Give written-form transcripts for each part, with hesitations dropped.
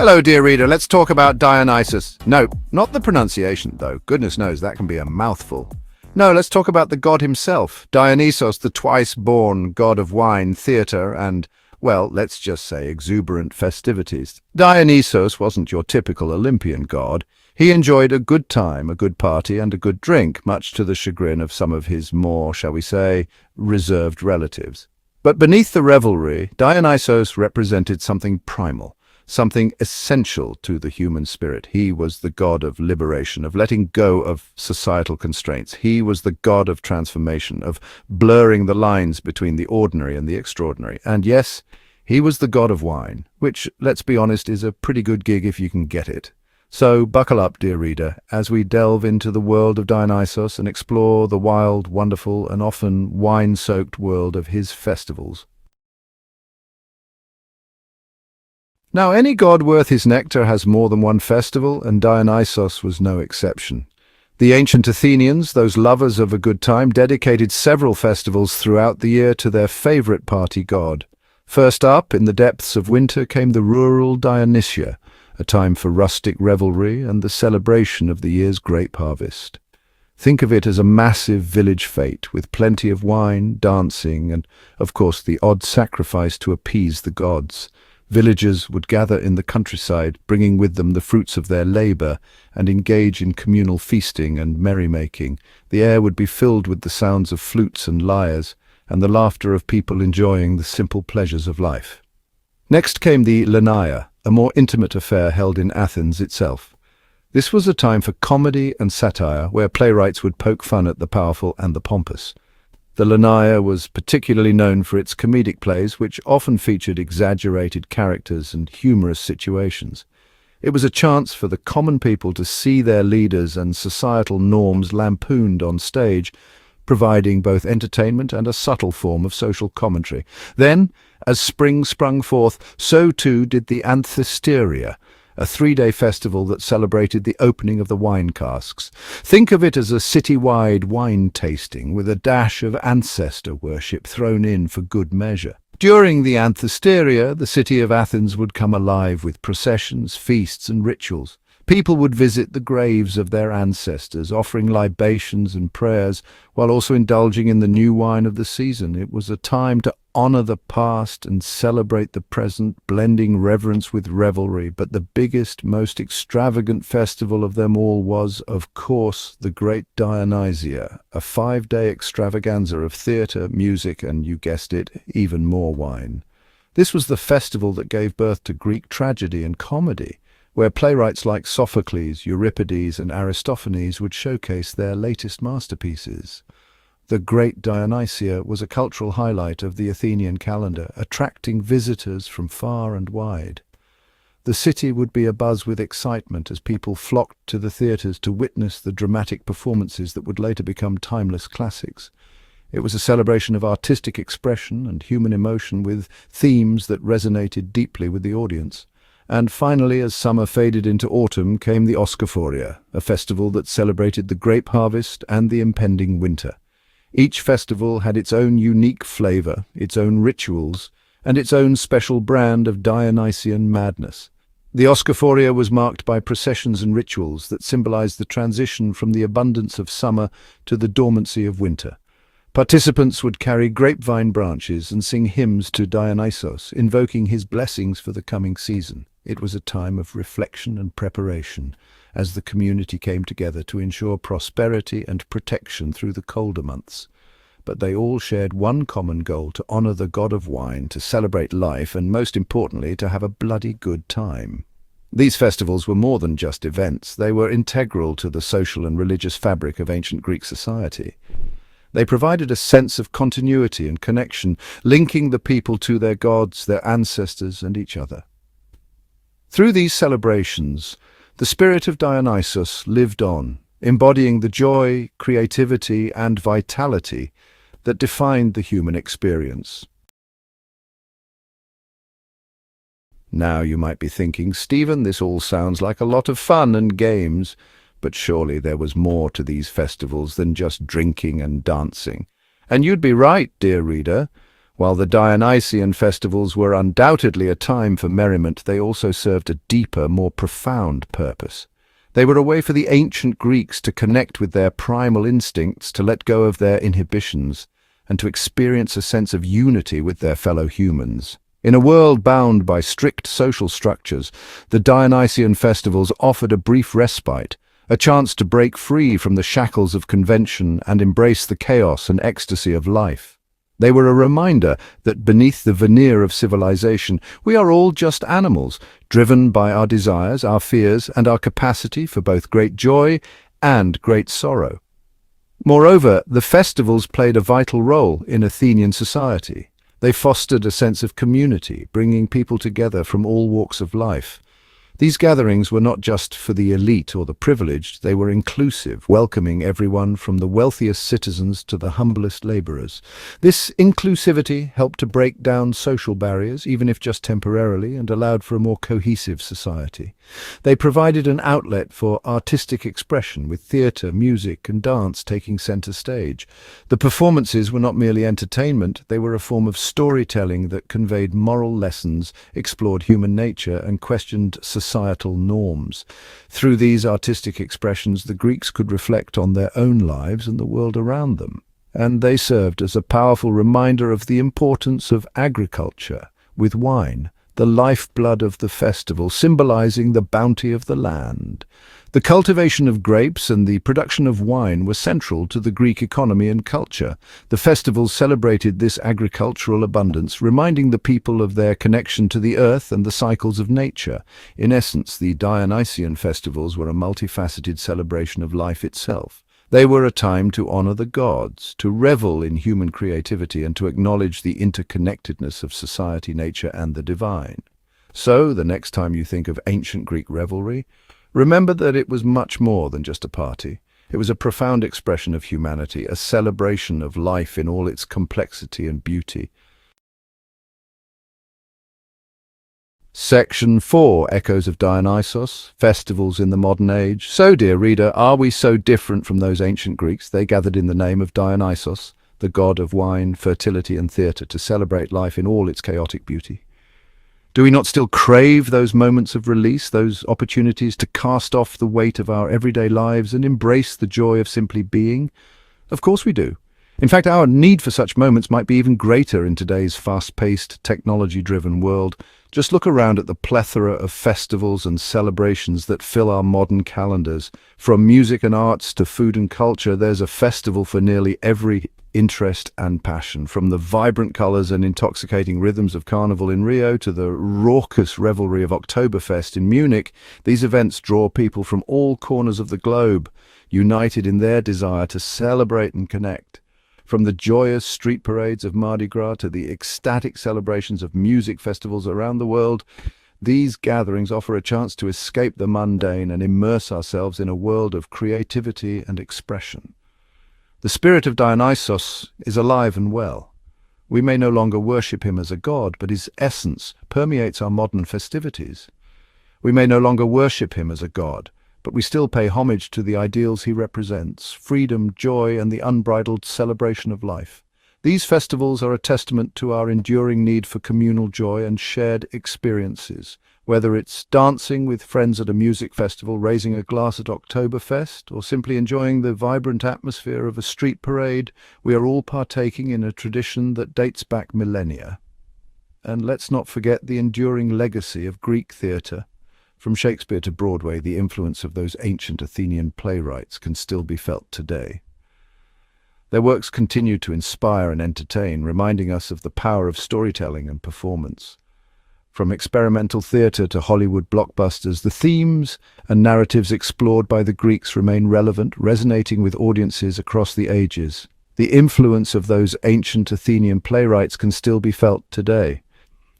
Hello, dear reader. Let's talk about Dionysos. No, not the pronunciation, though. Goodness knows that can be a mouthful. No, let's talk about the god himself. Dionysos, the twice-born god of wine, theatre, and, well, let's just say exuberant festivities. Dionysos wasn't your typical Olympian god. He enjoyed a good time, a good party, and a good drink, much to the chagrin of some of his more, shall we say, reserved relatives. But beneath the revelry, Dionysos represented something primal, something essential to the human spirit. He was the god of liberation, of letting go of societal constraints. He was the god of transformation, of blurring the lines between the ordinary and the extraordinary. And yes, he was the god of wine, which, let's be honest, is a pretty good gig if you can get it. So buckle up, dear reader, as we delve into the world of Dionysos and explore the wild, wonderful, and often wine-soaked world of his festivals. Now, any god worth his nectar has more than one festival, and Dionysos was no exception. The ancient Athenians, those lovers of a good time, dedicated several festivals throughout the year to their favorite party god. First up, in the depths of winter, came the rural Dionysia, a time for rustic revelry and the celebration of the year's grape harvest. Think of it as a massive village fete, with plenty of wine, dancing, and, of course, the odd sacrifice to appease the gods. Villagers would gather in the countryside, bringing with them the fruits of their labor, and engage in communal feasting and merrymaking. The air would be filled with the sounds of flutes and lyres, and the laughter of people enjoying the simple pleasures of life. Next came the Lenaea, a more intimate affair held in Athens itself. This was a time for comedy and satire, where playwrights would poke fun at the powerful and the pompous. The Lenaea was particularly known for its comedic plays, which often featured exaggerated characters and humorous situations. It was a chance for the common people to see their leaders and societal norms lampooned on stage, providing both entertainment and a subtle form of social commentary. Then, as spring sprung forth, so too did the Anthesteria, a three-day festival that celebrated the opening of the wine casks. Think of it as a city-wide wine tasting with a dash of ancestor worship thrown in for good measure. During the Anthesteria, the city of Athens would come alive with processions, feasts, and rituals. People would visit the graves of their ancestors, offering libations and prayers, while also indulging in the new wine of the season. It was a time to honor the past and celebrate the present, blending reverence with revelry. But the biggest, most extravagant festival of them all was, of course, the great Dionysia, a 5-day extravaganza of theatre, music, and, you guessed it, even more wine. This was the festival that gave birth to Greek tragedy and comedy, where playwrights like Sophocles, Euripides, and Aristophanes would showcase their latest masterpieces. The Great Dionysia was a cultural highlight of the Athenian calendar, attracting visitors from far and wide. The city would be abuzz with excitement as people flocked to the theatres to witness the dramatic performances that would later become timeless classics. It was a celebration of artistic expression and human emotion, with themes that resonated deeply with the audience. And finally, as summer faded into autumn, came the Oskophoria, a festival that celebrated the grape harvest and the impending winter. Each festival had its own unique flavor, its own rituals, and its own special brand of Dionysian madness. The Oskophoria was marked by processions and rituals that symbolized the transition from the abundance of summer to the dormancy of winter. Participants would carry grapevine branches and sing hymns to Dionysos, invoking his blessings for the coming season. It was a time of reflection and preparation, as the community came together to ensure prosperity and protection through the colder months. But they all shared one common goal: to honor the god of wine, to celebrate life, and most importantly, to have a bloody good time. These festivals were more than just events. They were integral to the social and religious fabric of ancient Greek society. They provided a sense of continuity and connection, linking the people to their gods, their ancestors, and each other. Through these celebrations, the spirit of Dionysos lived on, embodying the joy, creativity, and vitality that defined the human experience. Now you might be thinking, Stephen, this all sounds like a lot of fun and games, but surely there was more to these festivals than just drinking and dancing. And you'd be right, dear reader. While the Dionysian festivals were undoubtedly a time for merriment, they also served a deeper, more profound purpose. They were a way for the ancient Greeks to connect with their primal instincts, to let go of their inhibitions, and to experience a sense of unity with their fellow humans. In a world bound by strict social structures, the Dionysian festivals offered a brief respite, a chance to break free from the shackles of convention and embrace the chaos and ecstasy of life. They were a reminder that beneath the veneer of civilization, we are all just animals, driven by our desires, our fears, and our capacity for both great joy and great sorrow. Moreover, the festivals played a vital role in Athenian society. They fostered a sense of community, bringing people together from all walks of life. These gatherings were not just for the elite or the privileged, they were inclusive, welcoming everyone from the wealthiest citizens to the humblest laborers. This inclusivity helped to break down social barriers, even if just temporarily, and allowed for a more cohesive society. They provided an outlet for artistic expression, with theatre, music, and dance taking center stage. The performances were not merely entertainment, they were a form of storytelling that conveyed moral lessons, explored human nature, and questioned societal norms. Through these artistic expressions, the Greeks could reflect on their own lives and the world around them. And they served as a powerful reminder of the importance of agriculture, with wine, the lifeblood of the festival, symbolizing the bounty of the land. The cultivation of grapes and the production of wine were central to the Greek economy and culture. The festivals celebrated this agricultural abundance, reminding the people of their connection to the earth and the cycles of nature. In essence, the Dionysian festivals were a multifaceted celebration of life itself. They were a time to honor the gods, to revel in human creativity, and to acknowledge the interconnectedness of society, nature, and the divine. So, the next time you think of ancient Greek revelry, remember that it was much more than just a party. It was a profound expression of humanity, a celebration of life in all its complexity and beauty. Section 4, Echoes of Dionysos, Festivals in the Modern Age. So, dear reader, are we so different from those ancient Greeks? They gathered in the name of Dionysos, the god of wine, fertility, and theatre, to celebrate life in all its chaotic beauty. Do we not still crave those moments of release, those opportunities to cast off the weight of our everyday lives and embrace the joy of simply being? Of course we do. In fact, our need for such moments might be even greater in today's fast-paced, technology-driven world. Just look around at the plethora of festivals and celebrations that fill our modern calendars. From music and arts to food and culture, there's a festival for nearly every interest and passion. From the vibrant colors and intoxicating rhythms of Carnival in Rio to the raucous revelry of Oktoberfest in Munich, these events draw people from all corners of the globe, united in their desire to celebrate and connect. From the joyous street parades of Mardi Gras to the ecstatic celebrations of music festivals around the world, these gatherings offer a chance to escape the mundane and immerse ourselves in a world of creativity and expression. The spirit of Dionysos is alive and well. We may no longer worship him as a god, but his essence permeates our modern festivities. We may no longer worship him as a god, but we still pay homage to the ideals he represents: freedom, joy, and the unbridled celebration of life. These festivals are a testament to our enduring need for communal joy and shared experiences. Whether it's dancing with friends at a music festival, raising a glass at Oktoberfest, or simply enjoying the vibrant atmosphere of a street parade, we are all partaking in a tradition that dates back millennia. And let's not forget the enduring legacy of Greek theatre. From Shakespeare to Broadway, the influence of those ancient Athenian playwrights can still be felt today. Their works continue to inspire and entertain, reminding us of the power of storytelling and performance. From experimental theatre to Hollywood blockbusters, the themes and narratives explored by the Greeks remain relevant, resonating with audiences across the ages. The influence of those ancient Athenian playwrights can still be felt today.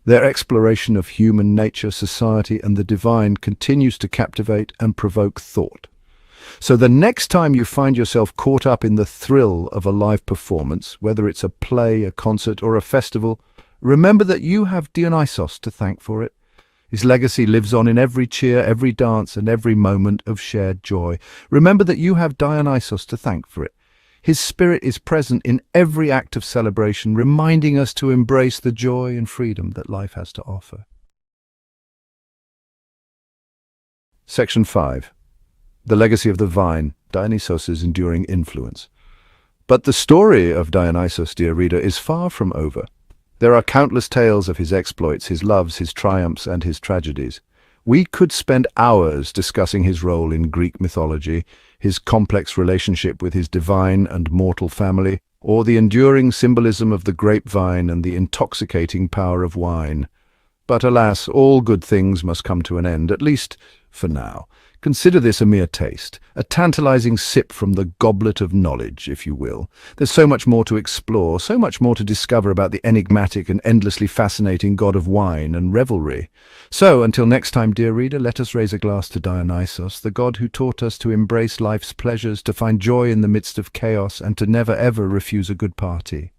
Their exploration of human nature, society, and the divine continues to captivate and provoke thought. So the next time you find yourself caught up in the thrill of a live performance, whether it's a play, a concert, or a festival, remember that you have Dionysos to thank for it. His legacy lives on in every cheer, every dance, and every moment of shared joy. Remember that you have Dionysos to thank for it. His spirit is present in every act of celebration, reminding us to embrace the joy and freedom that life has to offer. Section 5. The legacy of the vine, Dionysos' enduring influence. But the story of Dionysos, dear reader, is far from over. There are countless tales of his exploits, his loves, his triumphs, and his tragedies. We could spend hours discussing his role in Greek mythology, his complex relationship with his divine and mortal family, or the enduring symbolism of the grapevine and the intoxicating power of wine. But alas, all good things must come to an end, at least for now. Consider this a mere taste, a tantalizing sip from the goblet of knowledge, if you will. There's so much more to explore, so much more to discover about the enigmatic and endlessly fascinating god of wine and revelry. So, until next time, dear reader, let us raise a glass to Dionysos, the god who taught us to embrace life's pleasures, to find joy in the midst of chaos, and to never ever refuse a good party.